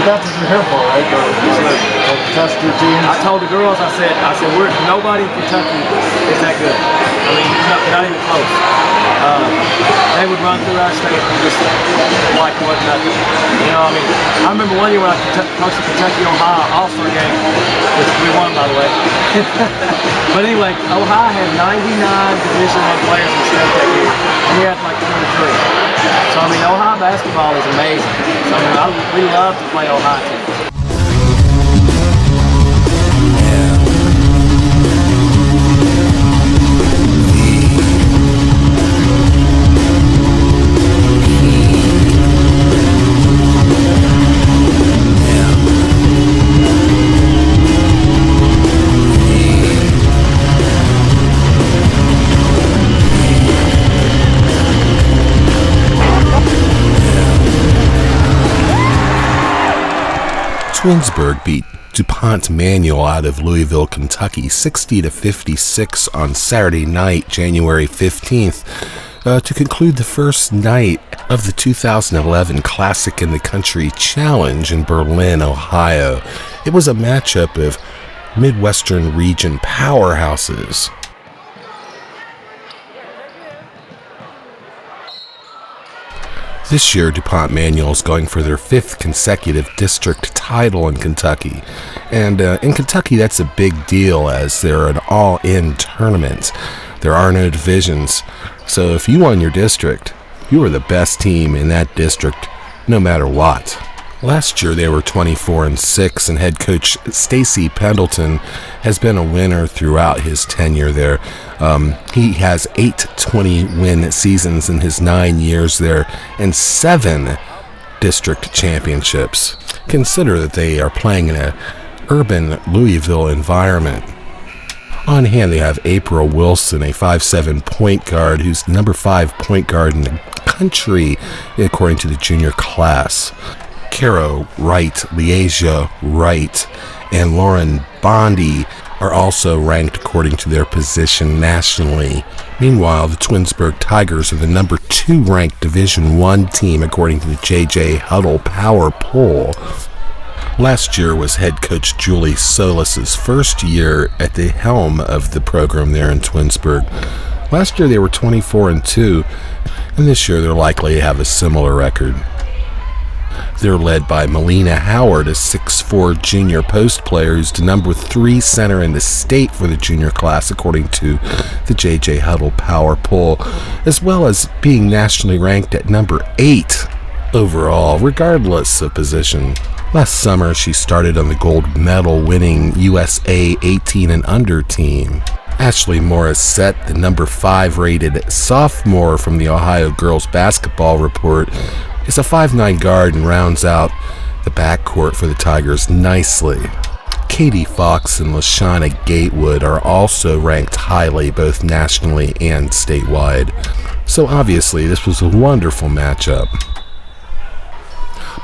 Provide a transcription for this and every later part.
That's what you're here for, right? Test your teams. I told the girls, I said, nobody in Kentucky is that good. I mean, not even close. They would run through our state just like what nothing. You know, I mean, I remember one year when I coached the Kentucky-Ohio All-Star game, which we won, by the way. But anyway, Ohio had 99 Division I players in state that year, and we had like 23. So I mean, Ohio basketball is amazing. So I mean, we love to play Ohio teams. Twinsburg beat DuPont-Manual out of Louisville, Kentucky, 60-56 on Saturday night, January 15th, to conclude the first night of the 2011 Classic in the Country Challenge in Berlin, Ohio. It was a matchup of Midwestern region powerhouses. This year, DuPont-Manual is going for their 5th consecutive district title in Kentucky. And in Kentucky, that's a big deal as they're an all-in tournament. There are no divisions. So if you won your district, you were the best team in that district, no matter what. Last year, they were 24-6, and head coach Stacy Pendleton has been a winner throughout his tenure there. He has 8 20-win seasons in his 9 years there and 7 district championships. Consider that they are playing in an urban Louisville environment. On hand, they have April Wilson, a 5'7" point guard who's the number 5 point guard in the country, according to the junior class. Caro Wright, Leasia Wright, and Lauren Bondi are also ranked according to their position nationally. Meanwhile, the Twinsburg Tigers are the number 2 ranked Division I team according to the J.J. Huddle Power Poll. Last year was head coach Julie Solis's first year at the helm of the program there in Twinsburg. Last year they were 24-2, and this year they're likely to have a similar record. They're led by Melina Howard, a 6'4" junior post player who's the number 3 center in the state for the junior class, according to the J.J. Huddle Power Poll, as well as being nationally ranked at number 8 overall, regardless of position. Last summer, she started on the gold medal winning USA 18 and under team. Ashley Morissette, the number 5 rated sophomore from the Ohio Girls Basketball Report, is a 5'9" guard and rounds out the backcourt for the Tigers nicely. Katie Fox and LaShawna Gatewood are also ranked highly both nationally and statewide. So obviously this was a wonderful matchup.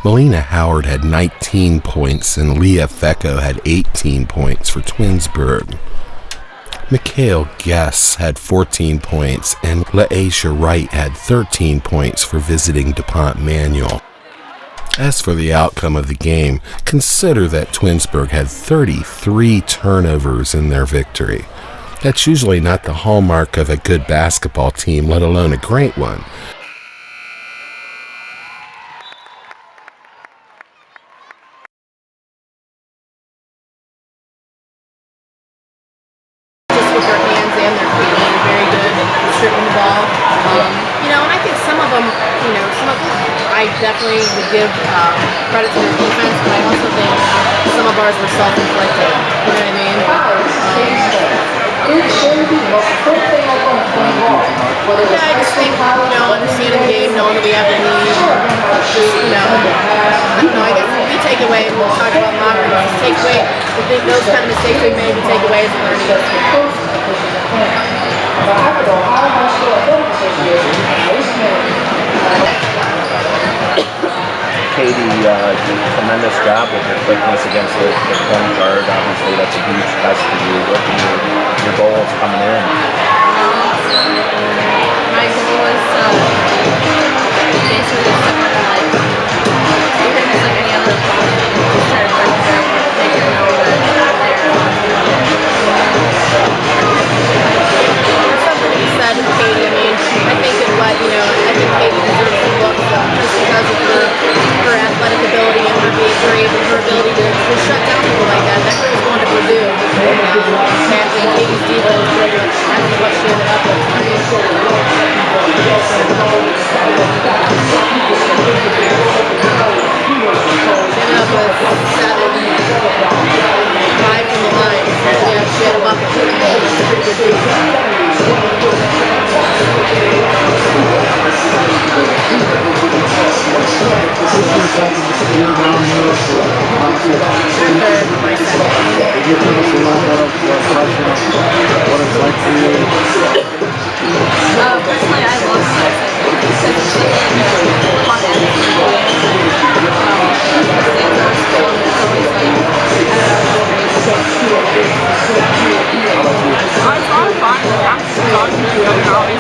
Melina Howard had 19 points and Leah Fecco had 18 points for Twinsburg. Mikhail Guess had 14 points, and Leasia Wright had 13 points for visiting DuPont-Manual. As for the outcome of the game, consider that Twinsburg had 33 turnovers in their victory. That's usually not the hallmark of a good basketball team, let alone a great one. With their hands and their feet, they're very good at stripping the ball. And I think some of them, I definitely would give credit to their defense, but I also think some of ours were self-inflicted. You know what I mean? I just think, understanding the game, knowing that we have the lead, I guess we take away, we'll talk about locker rooms, take away, those kind of mistakes we made, we take away as a learning experience. Katie did a tremendous job with her quickness against the point guard. Obviously, that's a huge test for you. What are your goals coming in? My goal is basically similar to like any other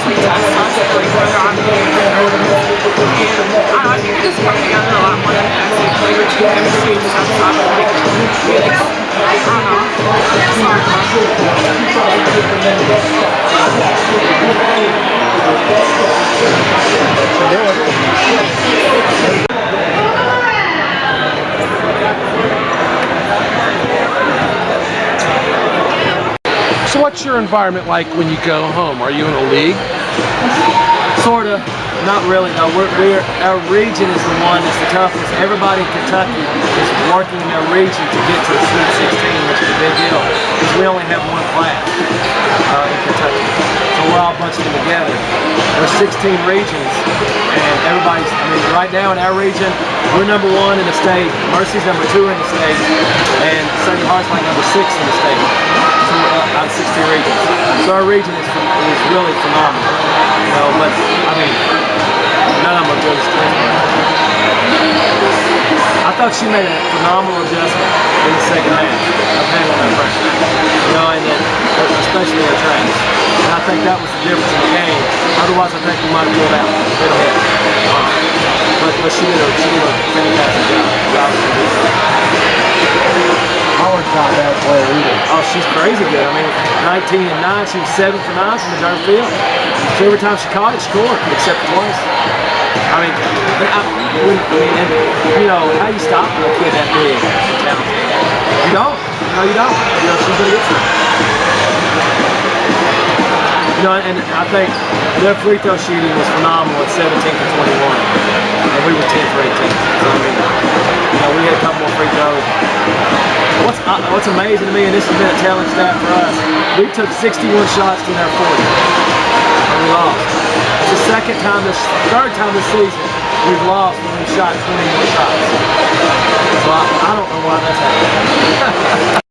we test us like whether I'm being and I think we just come together a lot more than past. We play our team chemistry just on top of like Felix. I don't know. It's a lot of So what's your environment like when you go home? Are you in a league? Sorta, not really. No, our region is the one that's the toughest. Everybody in Kentucky is working in their region to get to the Sweet 16, which is a big deal, because we only have one class in Kentucky. So we're all bunched in together. There's 16 regions, and everybody's, I mean, right now in our region, we're number 1 in the state, Mercy's number 2 in the state, and Sacred Heart's like number 6 in the state. So we're out of 16 regions. So our region is really phenomenal. You know, but I mean, none of them are good as Twinsburg. I thought she made a phenomenal adjustment in the second half of handling that pressure. You know, and then, especially her tracks. And I think that was the difference in the game. Otherwise, I think we might have pulled out a bit ahead. But she did a fantastic job. Howard's not a bad player either. Oh, she's crazy good. I mean, 19 and 9, she was 7 for 9 from the dirt field. So every time she caught it, she scored, except twice. I mean, you know, how you stop a kid that big and talented? You don't. No, you don't. You know, she's gonna get to it. You know, and I think their free throw shooting was phenomenal at 17 for 21, and we were 10 for 18. So I mean, you know, we had a couple more free throws. What's amazing to me, and this has been a telling stat for us, we took 61 shots to their 40, and we lost. It's the third time this season we've lost when we've shot 20 more shots. So I don't know why that's happening.